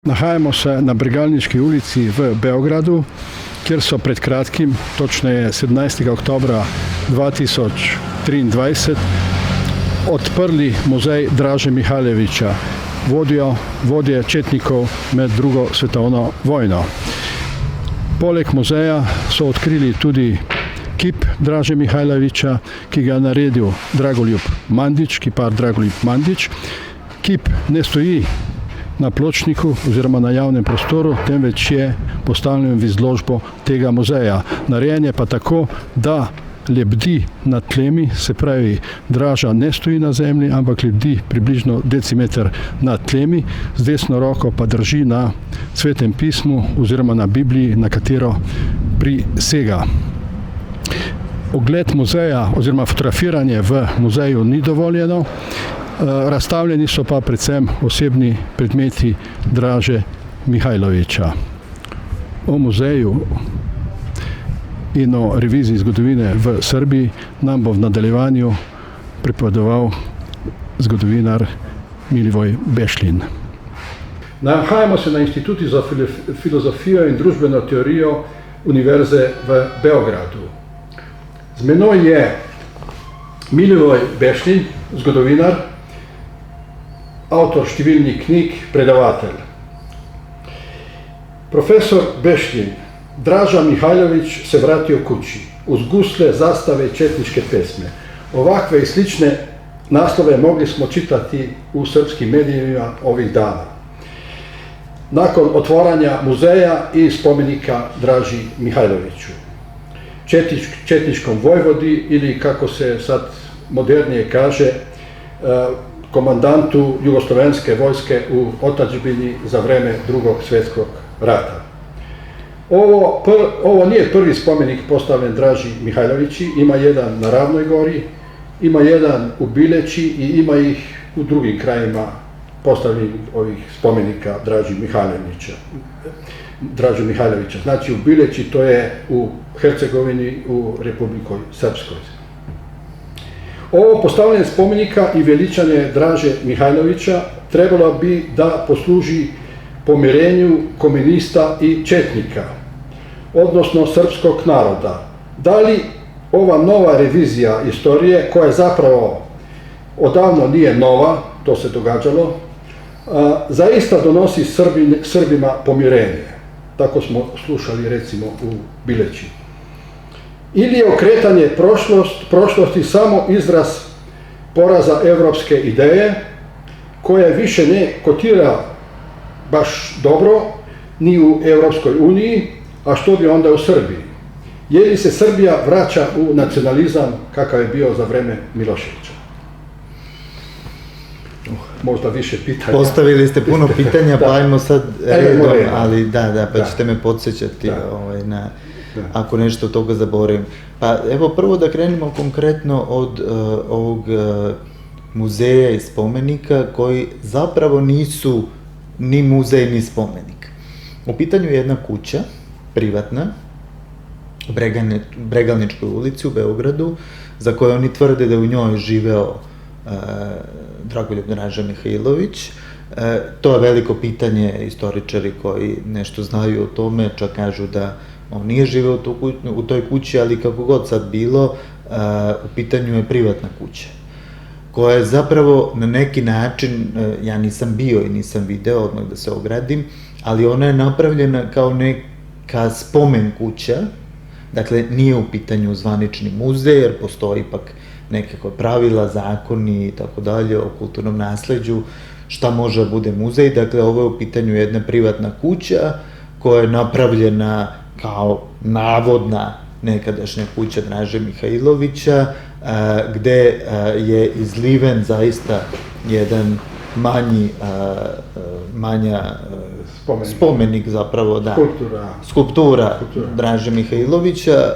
Nahajamo se na Bregalniški ulici v Beogradu, kjer so pred kratkim, točneje 17. oktobra 2023, odprli muzej Draže Mihajlovića, vodje četnikov med drugo svetovno vojno. Poleg muzeja so odkrili tudi kip Draže Mihajlovića, ki ga je naredil Dragoljub Mandić, kipar Dragoljub Mandić. Kip ne stoji na pločniku oziroma na javnem prostoru, temveč je postavljen v izložbo tega muzeja. Narejen je pa tako, da lebdi nad tlemi, se pravi, Draža ne stoji na zemlji, ampak lebdi približno decimeter nad tlemi, z desno roko pa drži na Svetem pismu oziroma na Bibliji, na katero prisega. Ogled muzeja oziroma fotografiranje v muzeju ni dovoljeno, razstavljeni so pa predvsem osebni predmeti Draže Mihajlovića. O muzeju in o reviziji zgodovine v Srbiji nam bo v nadaljevanju pripovedoval zgodovinar Milivoj Bešlin. Nahajamo se na Inštitutu za filozofijo in družbeno teorijo Univerze v Beogradu. Z menoj je Milivoj Bešlin, zgodovinar, avtor številnih knjig, predavatelj. Profesor Bešlin, Draža Mihajlović se vratio kući, uz gusle, zastave i četničke pesme. Ovakve i slične naslove mogli smo čitati u srpskim medijima ovih dana. Nakon otvaranja muzeja i spomenika Draži Mihajloviću, četničkom vojvodi ili, kako se sad modernije kaže, komandantu jugoslovenske vojske u otadžbini za vreme Drugog svjetskog rata. Ovo nije prvi spomenik postavljen Draži Mihajlovići, ima jedan na Ravnoj gori, ima jedan u Bileći i ima ih u drugim krajima postavljenih ovih spomenika Draži Mihajlovića. Znači u Bileći, to je u Hercegovini, u Republikoj Srpskoj. Ovo postavljanje spomenika i veličanje Draže Mihajlovića trebalo bi da posluži pomirenju komunista i četnika, odnosno srpskog naroda. Da li ova nova revizija istorije, koja zapravo odavno nije nova, to se događalo, zaista donosi Srbima pomirenje? Tako smo slušali recimo u Bileći. Ili je okretanje prošlosti samo izraz poraza evropske ideje, koja više ne kotira baš dobro ni u Evropskoj uniji, a što bi onda u Srbiji? Je li se Srbija vraća u nacionalizam kakav je bio za vreme Miloševića? Možda više pitanja. Postavili ste puno pitanja, pa ajmo sad redom, ali pa ćete me podsjećati ako nešto od toga zaboravim. Pa evo prvo da krenemo konkretno od ovog muzeja i spomenika koji zapravo nisu ni muzej ni spomenik. U pitanju je jedna kuća, privatna, u Bregalničkoj ulici u Beogradu, za koju oni tvrde da je u njoj živeo Dragoljub Draža Mihajlović. To je veliko pitanje, istoričari koji nešto znaju o tome čak kažu da on nije živeo u toj kući, ali kako god sad bilo, u pitanju je privatna kuća, koja je zapravo na neki način, ja nisam bio i nisam video, odmah da se ogradim, ali ona je napravljena kao neka spomen kuća, dakle nije u pitanju zvanični muzej, jer postoji ipak nekako pravila, zakoni i tako dalje o kulturnom nasleđu, šta može da bude muzej, dakle ovo je u pitanju jedna privatna kuća koja je napravljena kao navodna nekadašnja kuća Draže Mihajlovića, gde je izliven zaista jedan manja spomenik zapravo, da, skulptura Draže Mihajlovića,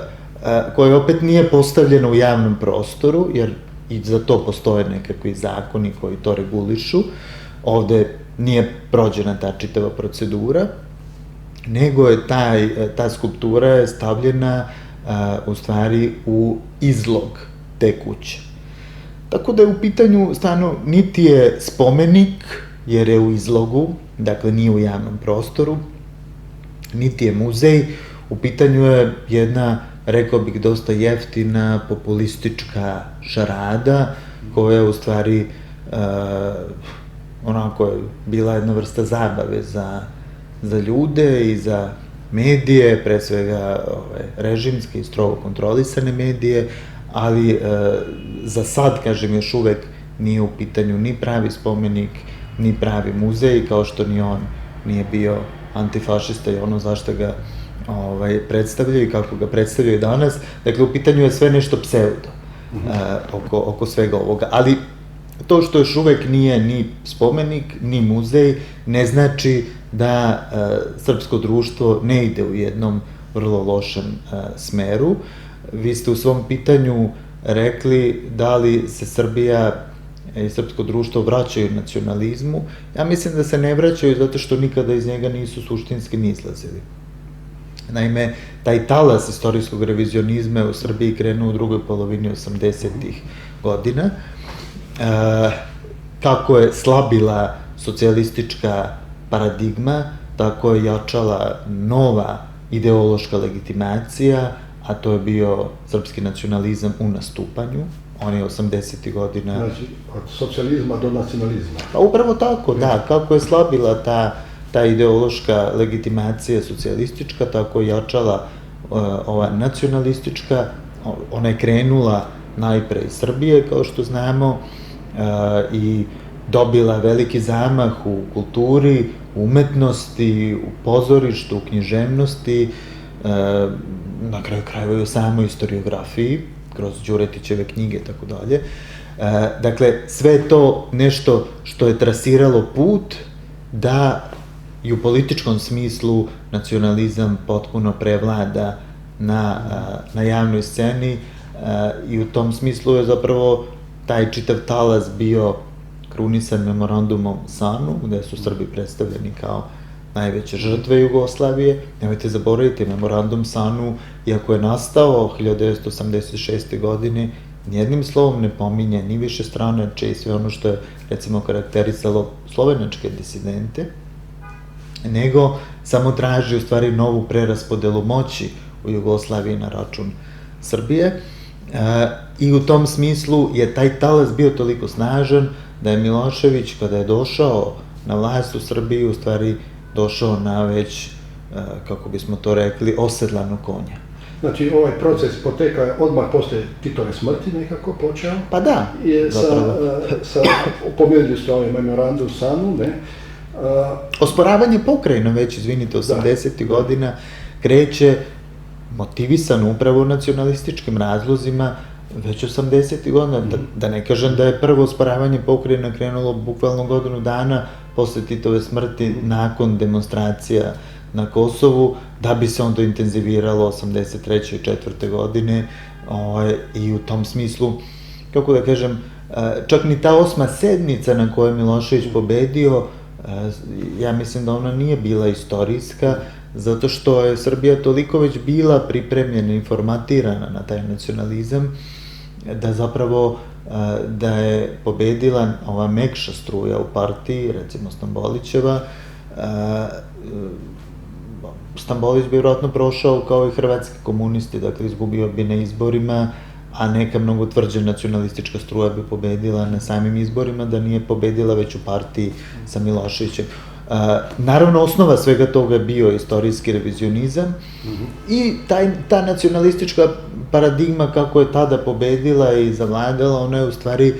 koja opet nije postavljena u javnom prostoru, jer i za to postoje nekakvi zakoni koji to regulišu. Ovde nije prođena ta čitava procedura, nego je ta skulptura stavljena u stvari u izlog te kuće. Tako da je u pitanju stvarno niti je spomenik, jer je u izlogu, dakle nije u javnom prostoru, niti je muzej, u pitanju je jedna, rekao bih, dosta jeftina, populistička šarada, koja je u stvari onako je bila jedna vrsta zabave za ljude i za medije, pre svega režimske i strogo kontrolisane medije, ali za sad, kažem, još uvek nije u pitanju ni pravi spomenik, ni pravi muzej, kao što ni on nije bio antifašista i ono zašto ga predstavljaju i kako ga predstavljaju danas. Dakle, u pitanju je sve nešto pseudo oko svega ovoga, ali to što još uvek nije ni spomenik, ni muzej, ne znači da srpsko društvo ne ide u jednom vrlo lošem smeru. Vi ste u svom pitanju rekli da li se Srbija i srpsko društvo vraćaju nacionalizmu. Ja mislim da se ne vraćaju zato što nikada iz njega nisu suštinski ni izlazili. Naime, taj talas istorijskog revizionizma u Srbiji krenuo u drugoj polovini 80-ih godina. Kako je slabila socijalistička paradigma, tako je jačala nova ideološka legitimacija, a to je bio srpski nacionalizam u nastupanju. On je 80. godina... Znači, od socijalizma do nacionalizma. Pa upravo tako, da. Kako je slabila ta ideološka legitimacija socijalistička, tako je jačala ova nacionalistička. Ona je krenula najpre iz Srbije, kao što znamo, i dobila veliki zamah u kulturi, u umetnosti, u pozorištu, u književnosti, na kraju krajeva i u samoj historiografiji, kroz Đuretićeve knjige i tako dalje. Dakle, sve je to nešto što je trasiralo put da i u političkom smislu nacionalizam potpuno prevlada na javnoj sceni i u tom smislu je zapravo taj čitav talas bio krunisan memorandumom SANU, gde su Srbi predstavljeni kao najveće žrtve Jugoslavije. Nemojte zaboraviti, memorandum SANU, iako je nastao 1986. godine, nijednim slovom ne pominje ni višestranačje i sve ono što je, recimo, karakterisalo slovenačke disidente, nego samo traži, u stvari, novu preraspodelu moći u Jugoslaviji na račun Srbije. I u tom smislu je taj talas bio toliko snažan da je Milošević, kada je došao na vlast u Srbiji, u stvari došao na već, kako bismo to rekli, osedlanog konja. Znači, ovaj proces poteka je odmah posle Titove smrti nekako počeo. Pa da, zapravo. Pomenuli ste ovaj memorandum SANU, ne? Osporavanje pokrajina već, izvinite, 80. godina kreće motivisan upravo nacionalističkim razlozima već 80. godina. Da ne kažem da je prvo osporavanje pokrajina krenulo bukvalno godinu dana posle Titove smrti, nakon demonstracija na Kosovu, da bi se onda intenziviralo 83. i 4. godine i u tom smislu, kako da kažem, čak ni ta 8. sednica na kojoj je Milošević pobedio, ja mislim da ona nije bila istorijska, zato što je Srbija toliko već bila pripremljena, informatirana na taj nacionalizam, da zapravo da je pobedila ova mekša struja u partiji, recimo Stambolićeva. Stambolić bi vjerojatno prošao kao i hrvatski komunisti, dakle izgubio bi na izborima, a neka mnogo tvrđa nacionalistička struja bi pobedila na samim izborima, da nije pobedila već u partiji sa Miloševićem. Naravno, osnova svega toga je bio istorijski revizionizam i ta nacionalistička paradigma kako je tada pobedila i zavladala, ona je u stvari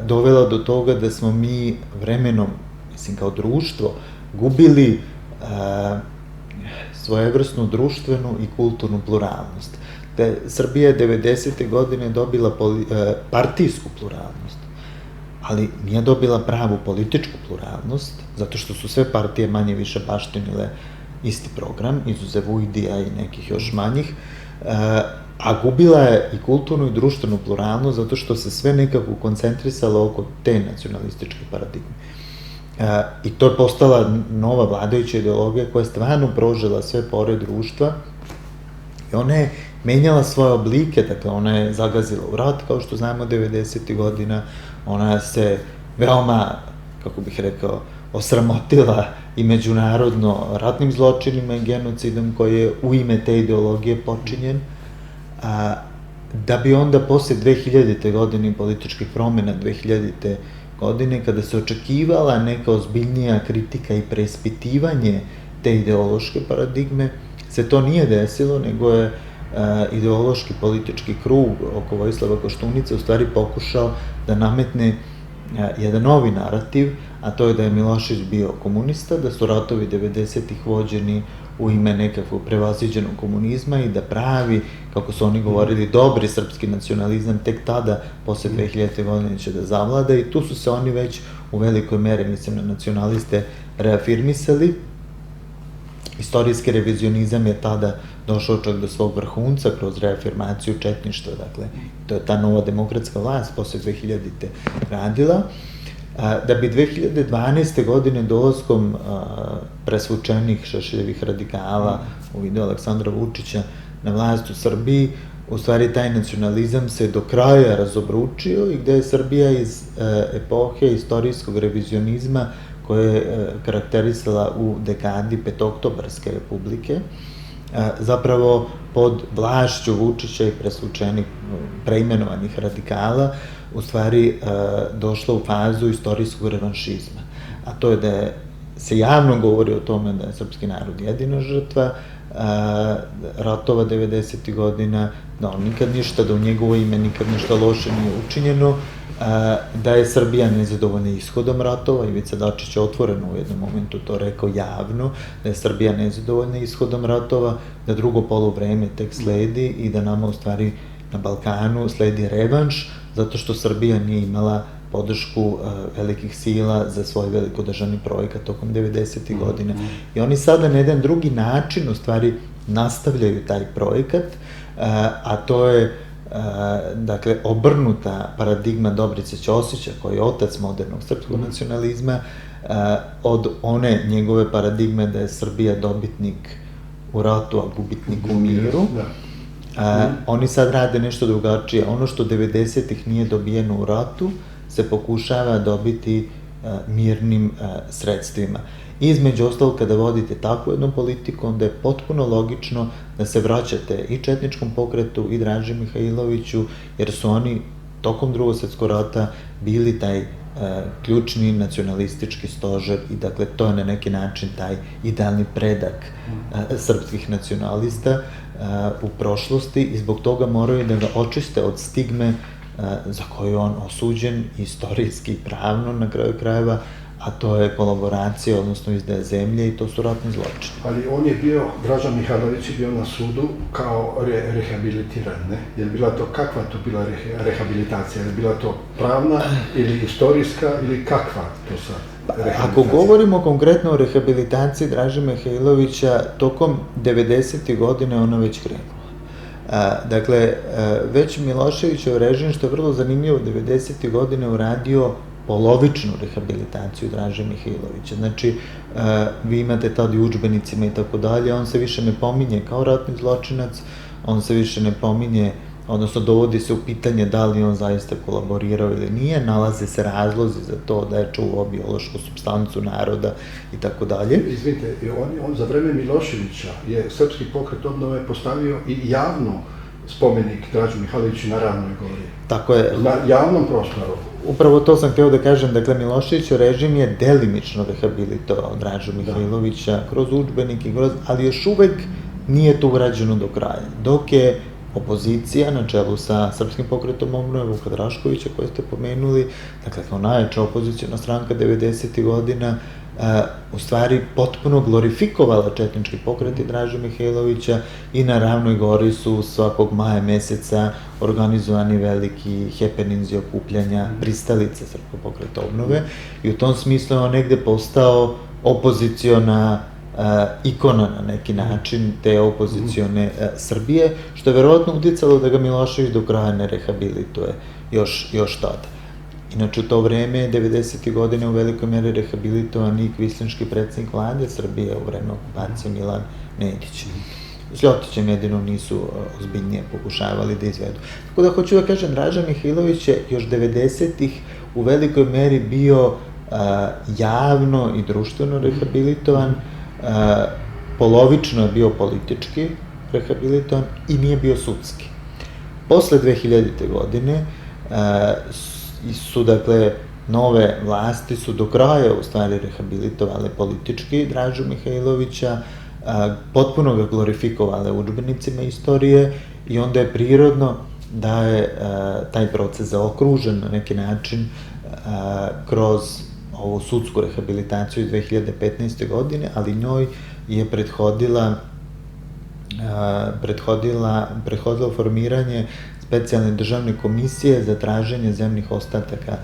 dovela do toga da smo mi vremenom, mislim kao društvo, gubili svojevrsnu društvenu i kulturnu pluralnost. Srbija je 90. godine dobila partijsku pluralnost, ali nije dobila pravu političku pluralnost, zato što su sve partije manje više baštinile isti program, izuzev Ujdija i nekih još manjih, a gubila je i kulturnu i društvenu pluralnost, zato što se sve nekako koncentrisalo oko te nacionalističke paradigme. I to je postala nova vladajuća ideologija koja je stvarno prožela sve pore društva i ona je menjala svoje oblike, dakle ona je zagazila u rat, kao što znamo, 90. godina, ona se veoma, kako bih rekao, osramotila i međunarodno ratnim zločinima i genocidom koji je u ime te ideologije počinjen, da bi onda posle 2000. godine političkih promjena 2000. godine, kada se očekivala neka ozbiljnija kritika i preispitivanje te ideološke paradigme, se to nije desilo, nego je ideološki politički krug oko Vojislava Koštunice u stvari pokušao da nametne jedan novi narativ, a to je da je Milošević bio komunista, da su ratovi 90-ih vođeni u ime nekakvog prevaziđenog komunizma i da pravi, kako su oni govorili, dobri srpski nacionalizam tek tada, posle 2000. godine će da zavlada, i tu su se oni već u velikoj meri, mislim na nacionaliste, reafirmisali. Istorijski revizionizam je tada došao čak do svog vrhunca kroz reafirmaciju četništva, dakle, to je ta nova demokratska vlast posle 2000. radila, da bi 2012. godine dolaskom presvučenih Šešeljevih radikala u vidu Aleksandra Vučića na vlast u Srbiji, u stvari taj nacionalizam se do kraja razobručio i gde je Srbija iz epohe istorijskog revizionizma koja je karakterisala u dekadi Petooktobarske republike, zapravo pod vlašću Vučića i presvučenih, preimenovanih radikala, u stvari došla u fazu istorijskog revanšizma. A to je da se javno govori o tome da je srpski narod jedina žrtva ratova 90. godina, da on nikad ništa, da u njegovo ime nikad ništa loše nije učinjeno, da je Srbija nezadovoljna ishodom ratova, Ivica Dačić je otvoreno u jednom momentu to rekao javno, da je Srbija nezadovoljna ishodom ratova, da drugo poluvreme tek sledi i da nama u stvari na Balkanu sledi revanš, zato što Srbija nije imala podršku velikih sila za svoj velikodržavni projekat tokom 90. godina. I oni sada na jedan drugi način u stvari nastavljaju taj projekat, a to je dakle, obrnuta paradigma Dobrice Ćosića, koji je otac modernog srpskog nacionalizma, od one njegove paradigme da je Srbija dobitnik u ratu, a gubitnik u miru. Oni sad rade nešto drugačije. Ono što 90-ih nije dobijeno u ratu, se pokušava dobiti mirnim sredstvima. Između ostalog, kada vodite takvu jednu politiku, onda je potpuno logično da se vraćate i četničkom pokretu i Draži Mihajloviću, jer su oni tokom Drugog svjetskog rata bili taj ključni nacionalistički stožer i dakle to je na neki način taj idealni predak srpskih nacionalista u prošlosti i zbog toga moraju da ga očiste od stigme za koju je on osuđen istorijski i pravno na kraju krajeva, a to je kolaboracija, odnosno izdaja zemlje i to su ratni zločini. Ali on je bio, Draža Mihajlović je bio na sudu kao rehabilitiran, ne? Je li bila to, kakva to bila rehabilitacija? Je li bila to pravna ili istorijska ili kakva to sad rehabilitacija? Ako govorimo konkretno o rehabilitaciji Draže Mihajlovića, tokom 90. godine ona već krenula. Dakle, već Miloševićev režim, što je vrlo zanimljivo, 90. godine uradio polovičnu rehabilitaciju Draže Mihajlovića. Znači, vi imate tad i udžbenicima i tako dalje, on se više ne pominje kao ratni zločinac, on se više ne pominje, odnosno dovodi se u pitanje da li on zaista kolaborirao ili nije, nalaze se razlozi za to da je čuvao biološku supstancu naroda i tako dalje. Izvinite, on za vreme Miloševića je Srpski pokret obnove postavio i javno spomenik Draži Mihajloviću na Ravnoj gori. Tako je. Na javnom prostoru. Upravo to sam hteo da kažem, dakle, Miloševićev režim je delimično rehabilitovao Dražu Mihajlovića kroz udžbenike, ali još uvek nije to urađeno do kraja. Dok je opozicija na čelu sa Srpskim pokretom obnove Vuka Draškovića, koje ste pomenuli, dakle, kao najjača opozicijona stranka 90. godina, u stvari potpuno glorifikovala četnički pokret i Draže Mihajlovića i na Ravnoj gori su svakog maja meseca organizovani veliki happeningsi, okupljanja, pristalice Srpskog pokreta obnove i u tom smislu je on negde postao opoziciona ikona na neki način te opozicione Srbije, što je verovatno uticalo da ga Milošević do kraja ne rehabilituje još tada. Inače, u to vreme, 90. godine, u velikoj meri rehabilitovan i kvislinški predsjednik vlade Srbije u vreme okupacije Milan Nedić. S Ljotićem jedino nisu ozbiljnije pokušavali da izvedu. Tako da hoću da kažem, Draža Mihajlović je još 90-ih u velikoj meri bio javno i društveno rehabilitovan, polovično je bio politički rehabilitovan i nije bio sudski. Posle 2000. godine su, dakle, nove vlasti su do kraja u stvari rehabilitovale politički Dražu Mihajlovića, potpuno ga glorifikovale u udžbenicima istorije i onda je prirodno da je taj proces zaokružen na neki način kroz ovu sudsku rehabilitaciju iz 2015. godine, ali njoj je prethodilo formiranje specijalne državne komisije za traženje zemljinih ostataka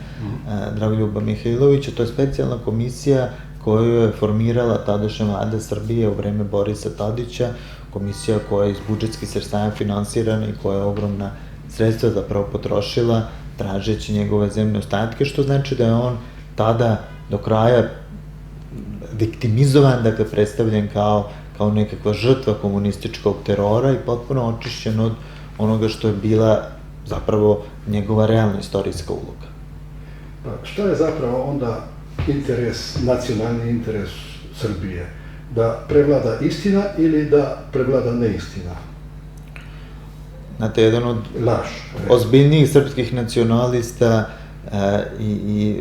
Dragoljuba Mihajlovića. To je specijalna komisija koju je formirala tadašnja vlada Srbije u vreme Borisa Tadića, komisija koja je iz budžetskih sredstava finansirana i koja je ogromna sredstva zapravo potrošila tražeći njegove zemljne ostatke, što znači da je on tada do kraja viktimizovan, dakle predstavljen kao nekakva žrtva komunističkog terora i potpuno očišćen od onoga što je bila zapravo njegova realna istorijska uloga. Šta je zapravo onda nacionalni interes Srbije? Da prevlada istina ili da prevlada neistina? Znate, jedan od ozbiljnijih srpskih nacionalista i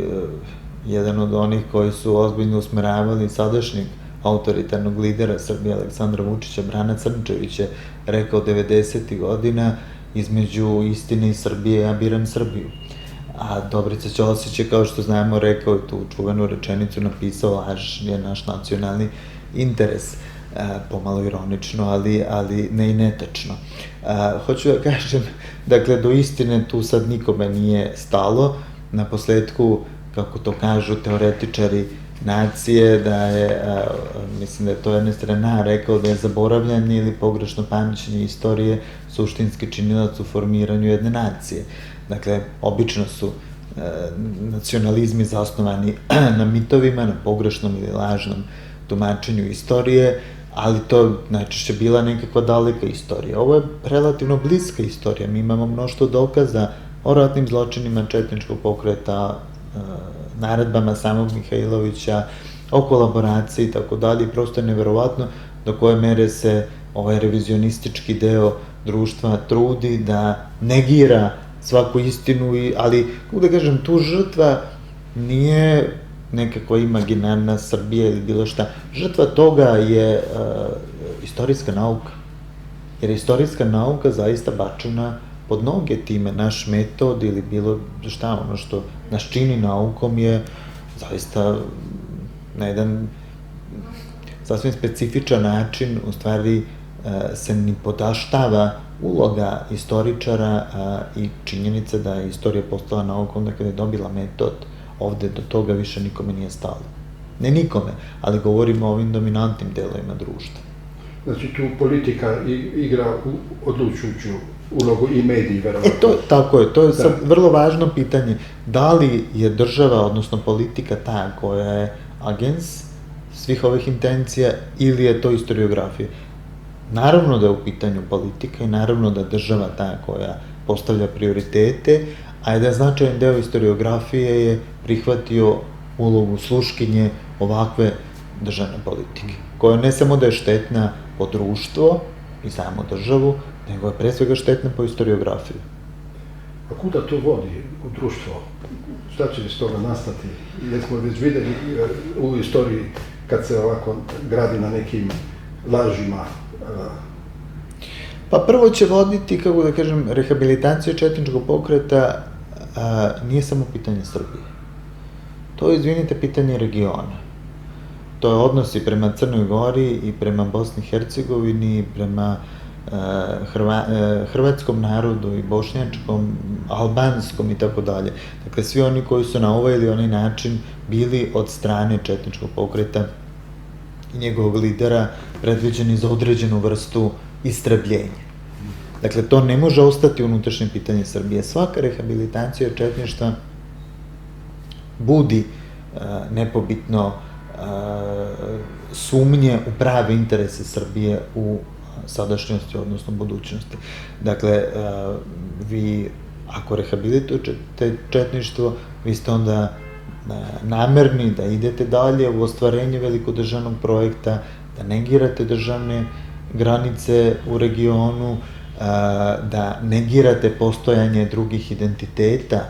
jedan od onih koji su ozbiljno usmeravali sadašnjeg autoritarnog lidera Srbije Aleksandra Vučića, Brana Crnčević je rekao 90. godina: između istine i Srbije ja biram Srbiju. A Dobrica Ćosić je, kao što znamo, rekao tu čuvenu rečenicu, napisao: laž je naš nacionalni interes. Pomalo ironično, ali ne i netačno. Hoću da kažem, dakle, do istine tu sad nikome nije stalo. Na posledku, kako to kažu teoretičari nacije, da je, mislim da je to Ernest Renan rekao, da je zaboravljanje ili pogrešno pamćenje istorije suštinski činilac u formiranju jedne nacije. Dakle, obično su nacionalizmi zasnovani na mitovima, na pogrešnom ili lažnom tumačenju istorije, ali to najčešće bila nekakva daleka istorija. Ovo je relativno bliska istorija. Mi imamo mnoštvo dokaza o ratnim zločinima četničkog pokreta, naredbama samog Mihajlovića, o kolaboraciji i tako dalje. Prosto je neverovatno do koje mere se ovaj revizionistički deo društva trudi da negira svaku istinu, ali, kako da kažem, tu žrtva nije nekakva imaginarna Srbija ili bilo šta. Žrtva toga je istorijska nauka. Jer je istorijska nauka zaista bačena pod noge time. Naš metod ili bilo šta, ono što nas čini naukom je zaista na jedan sasvim specifičan način, u stvari se ni podaštava uloga istoričara i činjenica da je istorija postala naukom, da kada je dobila metod, ovde do toga više nikome nije stalo. Ne nikome, ali govorimo o ovim dominantnim delovima društva. Znači, tu politika igra odlučujuću ulogu i mediji, verovatno. Tako je, to je sad vrlo važno pitanje. Da li je država, odnosno politika, ta koja je agens svih ovih intencija, ili je to istoriografija? Naravno da je u pitanju politika i naravno da je država ta koja postavlja prioritete, a da je značajan deo istoriografije je prihvatio ulogu sluškinje ovakve državne politike, koja ne samo da je štetna po društvo i samo državu, nego je pre svega štetna po istoriografiju. A kuda to vodi u društvo? Šta će iz toga nastati? Jer smo već videli u istoriji kad se ovako gradi na nekim lažima. Pa prvo će voditi, kako da kažem, rehabilitacija četničkog pokreta nije samo pitanje Srbije. To je, izvinite, pitanje regiona. To je odnosi prema Crnoj Gori i prema Bosni i Hercegovini, prema hrvatskom narodu i bošnjačkom, albanskom i tako dalje. Dakle, svi oni koji su na ovaj ili onaj način bili od strane četničkog pokreta i njegovog lidera predviđeni za određenu vrstu istrebljenja. Dakle, to ne može ostati unutrašnje pitanje Srbije. Svaka rehabilitacija četništva budi nepobitno sumnje u prave interese Srbije u sadašnjosti, odnosno budućnosti. Dakle, vi ako rehabilitujete četništvo, vi ste onda namerni, da idete dalje u ostvarenje velikodržavnog projekta, da negirate državne granice u regionu, da negirate postojanje drugih identiteta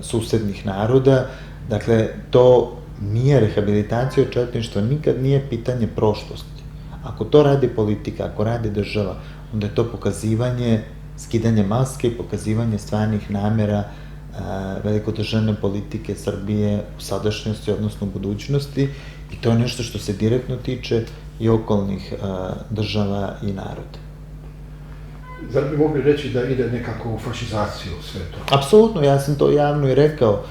susednih naroda. Dakle, to nije rehabilitacija četništva, nikad nije pitanje prošlosti. Ako to radi politika, ako radi država, onda je to pokazivanje, skidanje maske i pokazivanje stvarnih namera velikodržavne politike Srbije u sadašnjosti, odnosno u budućnosti, i to je nešto što se direktno tiče i okolnih država i naroda. Zar bi mogli reći da ide nekako u fašizaciju sve to? Apsolutno, ja sam to javno i rekao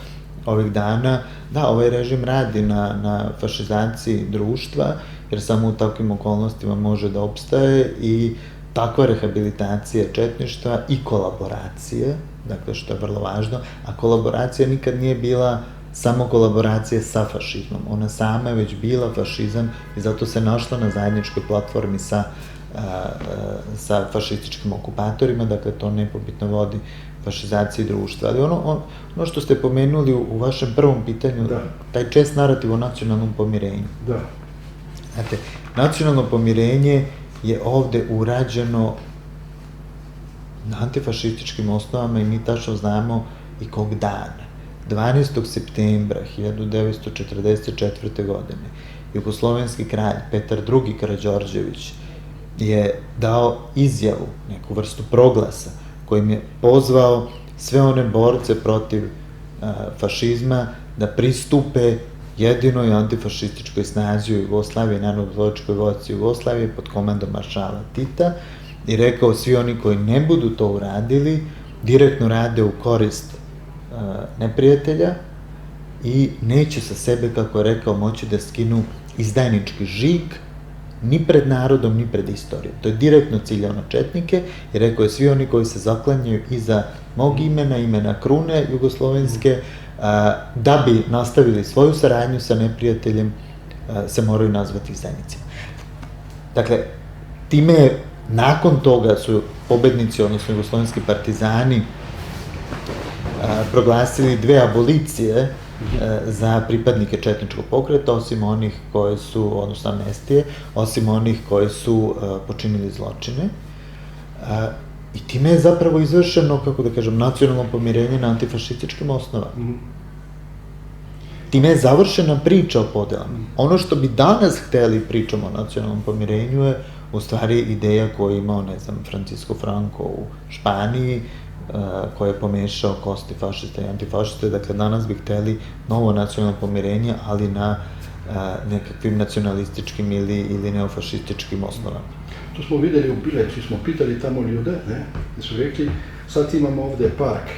ovih dana. Da, ovaj režim radi na fašizaciji društva, jer samo u takvim okolnostima može da opstaje, i takva rehabilitacija četništva i kolaboracije, dakle, što je vrlo važno, a kolaboracija nikad nije bila samo kolaboracija sa fašizmom. Ona sama je već bila fašizam i zato se našla na zajedničkoj platformi sa fašističkim okupatorima, dakle, to nepobitno vodi fašizaciji društva. Ali ono što ste pomenuli u vašem prvom pitanju, taj čest narativ o nacionalnom pomirenju. Da. Znate, nacionalno pomirenje je ovde urađeno na antifašističkim osnovama i mi tačno znamo i kog dana. 12. septembra 1944. godine jugoslovenski kralj Petar II. Karađorđević je dao izjavu, neku vrstu proglasa, kojim je pozvao sve one borce protiv fašizma da pristupe jedinoj antifašističkoj snazi u Jugoslaviji, Narodnooslobodilačkoj vojsci Jugoslavije pod komandom maršala Tita, i rekao svi oni koji ne budu to uradili direktno rade u korist neprijatelja i neće sa sebe, kako je rekao, moći da skinu izdajnički žig ni pred narodom, ni pred istorijom. To je direktno ciljao na četnike i rekao je svi oni koji se zaklanjaju iza mog imena, imena krune jugoslovenske, da bi nastavili svoju saradnju sa neprijateljem, se moraju nazvati izdajnicima. Dakle, time nakon toga su pobednici, odnosno jugoslovenski partizani, proglasili 2 abolicije za pripadnike četničkog pokreta, osim onih koje su, odnosno amnestije, osim onih koje su počinili zločine. I time je zapravo izvršeno, kako da kažem, nacionalno pomirenje na antifašističkim osnovama. Time je završena priča o podelama. Ono što bi danas hteli pričamo o nacionalnom pomirenju je u stvari ideja koju je imao, ne znam, Francisco Franco u Španiji, koji je pomešao kosti fašista i antifašista. Dakle, danas bi hteli novo nacionalno pomirenje, ali na nekakvim nacionalističkim ili neofašističkim osnovama. To smo videli u Bileću, smo pitali tamo ljude, gde su rekli, sad imamo ovde park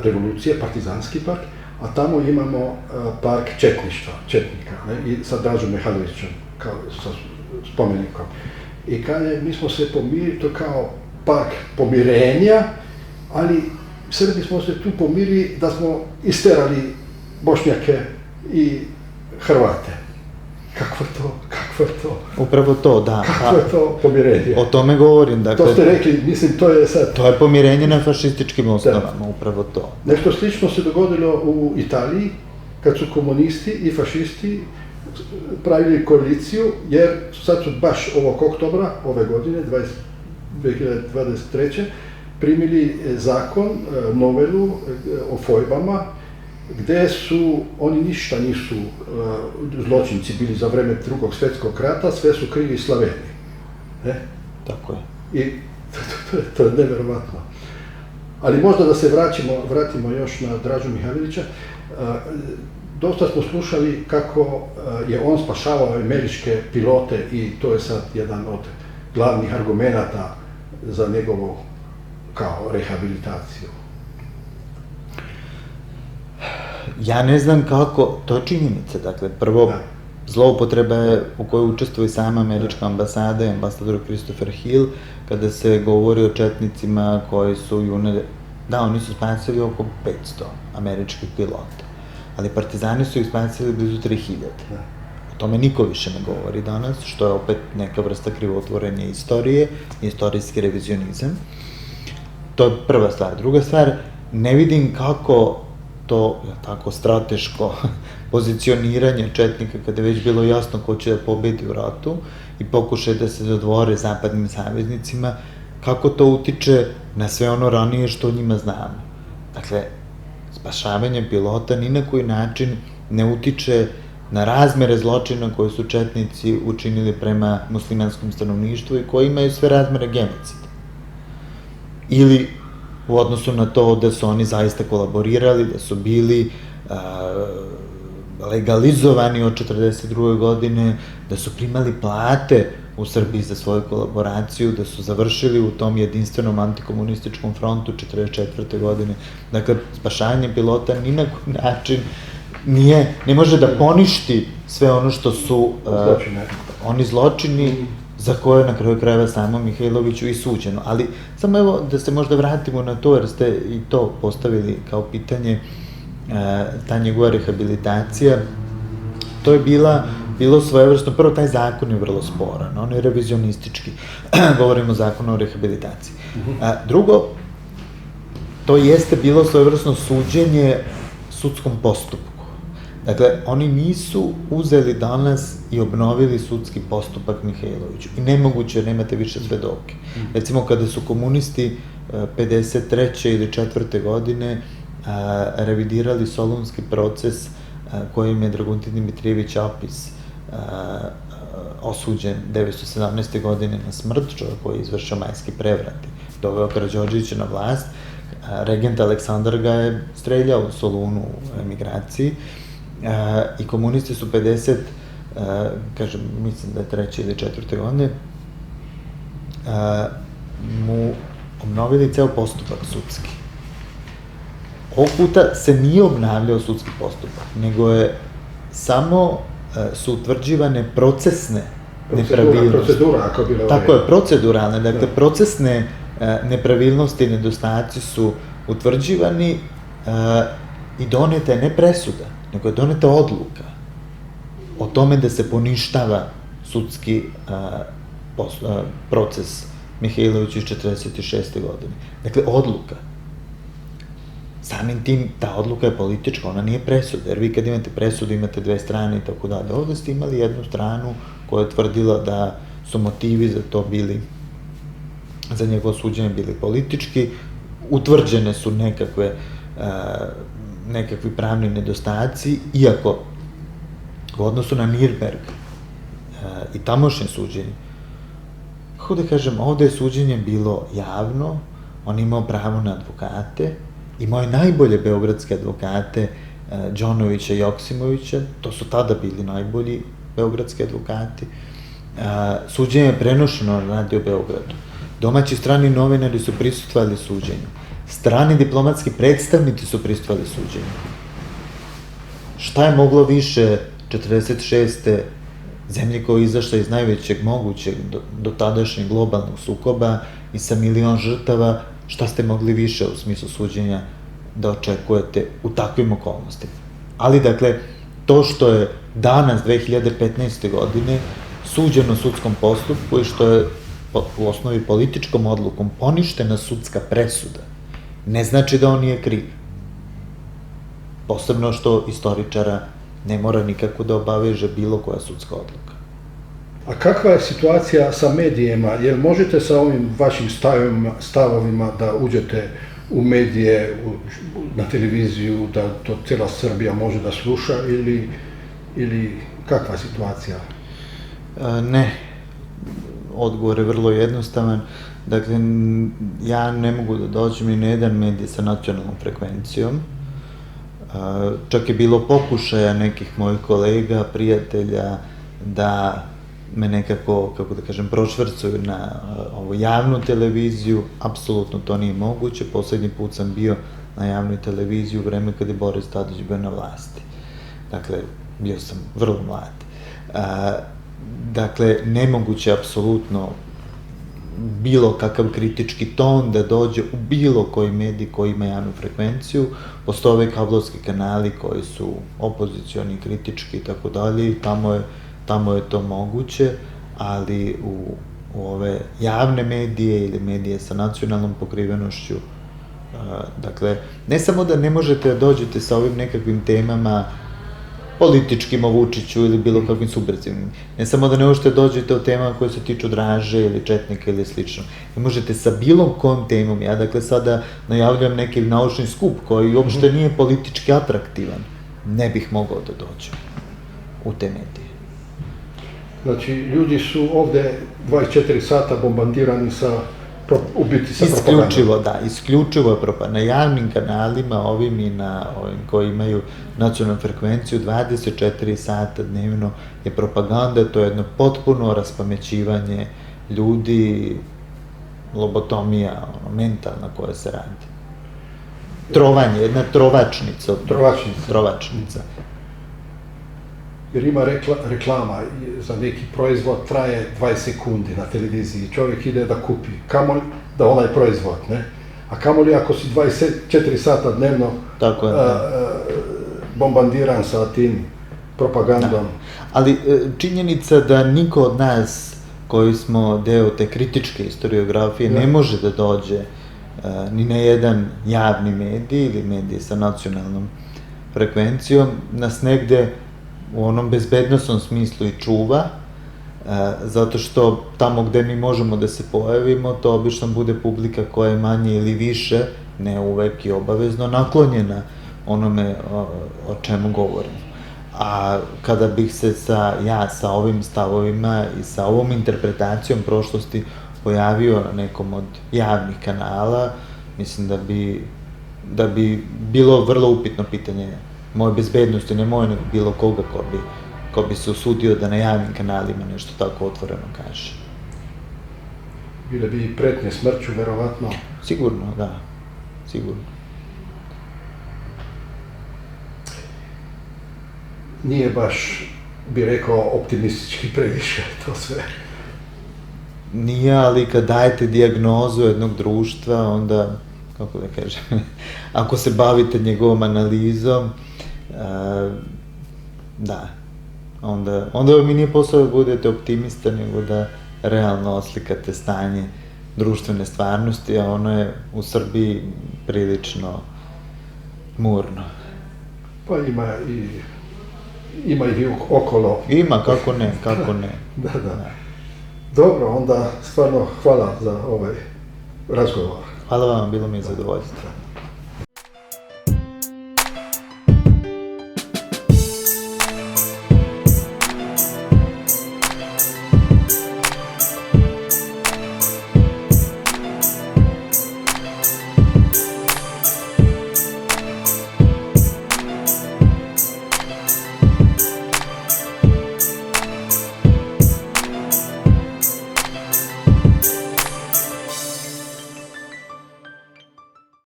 revolucije, partizanski park, a tamo imamo park četništva, četnika, i sa Dražom Mihajlovićem, kao sa spomenikom. I kaže, mi smo se pomirili, to kao park pomirenja, ali Srbi smo se tu pomirili da smo isterali Bošnjake i Hrvate. Kako je to? Upravo to, da. Kako je to pomirenje? O tome govorim, dakle... To ste rekli, mislim, to je sad... To je pomirenje na fašističkim osnovama, upravo to. Nešto slično se dogodilo u Italiji, kad su komunisti i fašisti pravili koaliciju, jer sad su baš ovog oktobra, ove godine, 2023. primili zakon, novelu o fojbama, gde su, oni ništa nisu zločinci bili za vreme Drugog svjetskog rata, sve su krivi Slaveni. Tako je. I to je neverovatno. Ali možda da se vratimo još na Dražu Mihajlovića. Dosta smo slušali kako je on spašavao američke pilote i to je sad jedan od glavnih argumenata za njegovu kao rehabilitaciju. Ja ne znam kako, to je činjenica, dakle, prvo, zloupotreba je u kojoj učestvuje sama američka ambasada i ambasador Christopher Hill, kada se govori o četnicima koji su da, oni su spasili oko 500 američkih pilota, ali partizani su ih spasili blizu 3000. O tome niko više ne govori danas, što je opet neka vrsta krivotvorenja istorije, istorijski revizionizam. To je prva stvar. Druga stvar, ne vidim kako to tako strateško pozicioniranje četnika kada je već bilo jasno ko će da pobedi u ratu i pokušaj da se dodvore zapadnim saveznicima, kako to utiče na sve ono ranije što o njima znamo. Dakle, spašavanje pilota ni na koji način ne utiče na razmere zločina koje su četnici učinili prema muslimanskom stanovništvu i koji imaju sve razmere genocida. Ili u odnosu na to da su oni zaista kolaborirali, da su bili legalizovani od 1942. godine, da su primali plate u Srbiji za svoju kolaboraciju, da su završili u tom jedinstvenom antikomunističkom frontu 1944. godine. Dakle, spašavanje pilota ni na koji način ne može da poništi sve ono što su oni zločini za koje na kraju krajeva samo Mihajloviću i suđeno. Ali samo evo da se možda vratimo na to, jer ste i to postavili kao pitanje, ta njegova rehabilitacija, to je bilo svojevrsno, prvo taj zakon je vrlo sporan, on je revizionistički, govorimo o zakonu o rehabilitaciji. Drugo, to jeste bilo svojevrsno suđenje sudskom postupku. Dakle, oni nisu uzeli danas i obnovili sudski postupak Mihajloviću. I nemoguće, jer nemate više svedoke. Recimo, kada su komunisti 53. ili 4. godine revidirali Solunski proces kojim je Dragutin Dimitrijević Apis osuđen 1917. godine na smrt, čovjek koji je izvršio majski prevrat, doveo Karađorđevića na vlast, regent Aleksandar ga je streljao u Solunu u emigraciji, i komunisti su 50, kažem, mislim da je 3. ili 4. godine, mu obnovili ceo postupak sudski. Ovog puta se nije obnavljao sudski postupak, nego je samo su utvrđivane procesne nepravilnosti. Procedura, ako bilo... Tako je, proceduralne, dakle, procesne nepravilnosti i nedostaci su utvrđivani i doneta je ne presuda, nego je doneta odluka o tome da se poništava sudski proces Mihajlovića iz 1946. godine. Dakle, odluka. Samim tim, ta odluka je politička, ona nije presuda, jer vi kad imate presudu imate dve strane i tako dalje. Ovde ste imali jednu stranu koja je tvrdila da su motivi za to bili, za njegovo suđenje bili politički, utvrđene su nekakvi pravni nedostaci, iako u odnosu na Nirnberg i tamošnje suđenje, kako da kažem, ovde je suđenje bilo javno, on imao pravo na advokate, imao je najbolje beogradske advokate, Đonovića i Joksimovića, to su tada bili najbolji beogradski advokati. Suđenje je prenošeno na Radio Beogradu. Domaći strani novinari su prisustvovali suđenju. Strani diplomatski predstavnici su prisustvovali suđenju. Šta je moglo više 1946. zemlje koja je izašla iz najvećeg mogućeg do tadašnjeg globalnog sukoba i sa 1.000.000 žrtava, šta ste mogli više u smislu suđenja da očekujete u takvim okolnostima. Ali, dakle, to što je danas, 2015. godine, suđeno sudskom postupku i što je u osnovi političkom odlukom poništena sudska presuda, ne znači da on nije kriv. Posebno što istoričara ne mora nikako da obaveže bilo koja sudska odluka. A kakva je situacija sa medijima? Jel možete sa ovim vašim stavovima da uđete u medije, na televiziju, da to cijela Srbija može da sluša ili kakva je situacija? Ne. Odgovor je vrlo jednostavan. Dakle, ja ne mogu da dođem ni na jedan medij sa nacionalnom frekvencijom. Čak je bilo pokušaja nekih mojih kolega, prijatelja, da me nekako, kako da kažem, prošvrcuju na ovu javnu televiziju. Apsolutno to nije moguće. Poslednji put sam bio na javnoj televiziji u vreme kada je Boris Tadić bio na vlasti. Dakle, bio sam vrlo mlad. Dakle, nemoguće apsolutno bilo kakav kritički ton da dođe u bilo koji medij koji ima javnu frekvenciju. Postoje ove kablovski kanali koji su opozicioni, kritički i tako dalje i tamo je to moguće, ali u ove javne medije ili medije sa nacionalnom pokrivenošću Dakle, ne samo da ne možete da dođete sa ovim nekakvim temama političkim o Vučiću ili bilo kakvim subverzivnim. Ne samo da ne možete dođete o temama koje se tiču Draže ili Četnika ili slično. Ne možete sa bilo kojom temom. Ja dakle sada najavljam neki naučni skup koji uopšte nije politički atraktivan. Ne bih mogao da dođem u te medije. Znači, ljudi su ovde 24 sata bombardirani sa ubiti sa propagandom. Isključivo, da, isključivo je propaganda. Na javnim kanalima, ovim i na ovim koji imaju nacionalnu frekvenciju, 24 sata dnevno je propaganda, to je jedno potpuno raspamećivanje ljudi, lobotomija, mentalna koja se radi. Trovanje, jedna trovačnica. Trovačnica. Jer ima reklama za neki proizvod, traje 20 sekundi na televiziji, čovjek ide da kupi, kamoli da onaj proizvod, ne? A kamoli ako si 24 sata dnevno bombardiran sa tim propagandom. Ali činjenica da niko od nas koji smo deo te kritičke historiografije ne može da dođe ni na jedan javni medij ili medij sa nacionalnom frekvencijom, nas negde u onom bezbednosnom smislu i čuva, zato što tamo gde mi možemo da se pojavimo, to obično bude publika koja je manje ili više, ne uvek i obavezno, naklonjena onome o čemu govorimo. A kada bih se sa ovim stavovima i sa ovom interpretacijom prošlosti pojavio na nekom od javnih kanala, mislim da bi bilo vrlo upitno pitanje moje bezbednosti, ne moje, nego bilo koga ko bi se usudio da na javnim kanalima nešto tako otvoreno kaže. Bile bi i pretnje smrću, verovatno. Sigurno, da. Sigurno. Nije baš, bi rekao, optimistički previše to sve. Nije, ali kad dajete dijagnozu jednog društva, onda, kako da kažem, ako se bavite njegovom analizom, da, onda mi nije posao da budete optimista, nego da realno oslikate stanje društvene stvarnosti, a ono je u Srbiji prilično murno. Pa ima i okolo. Ima, kako ne, kako ne. Da. Dobro, onda stvarno hvala za ovaj razgovor. Hvala vam, bilo mi je zadovoljstvo.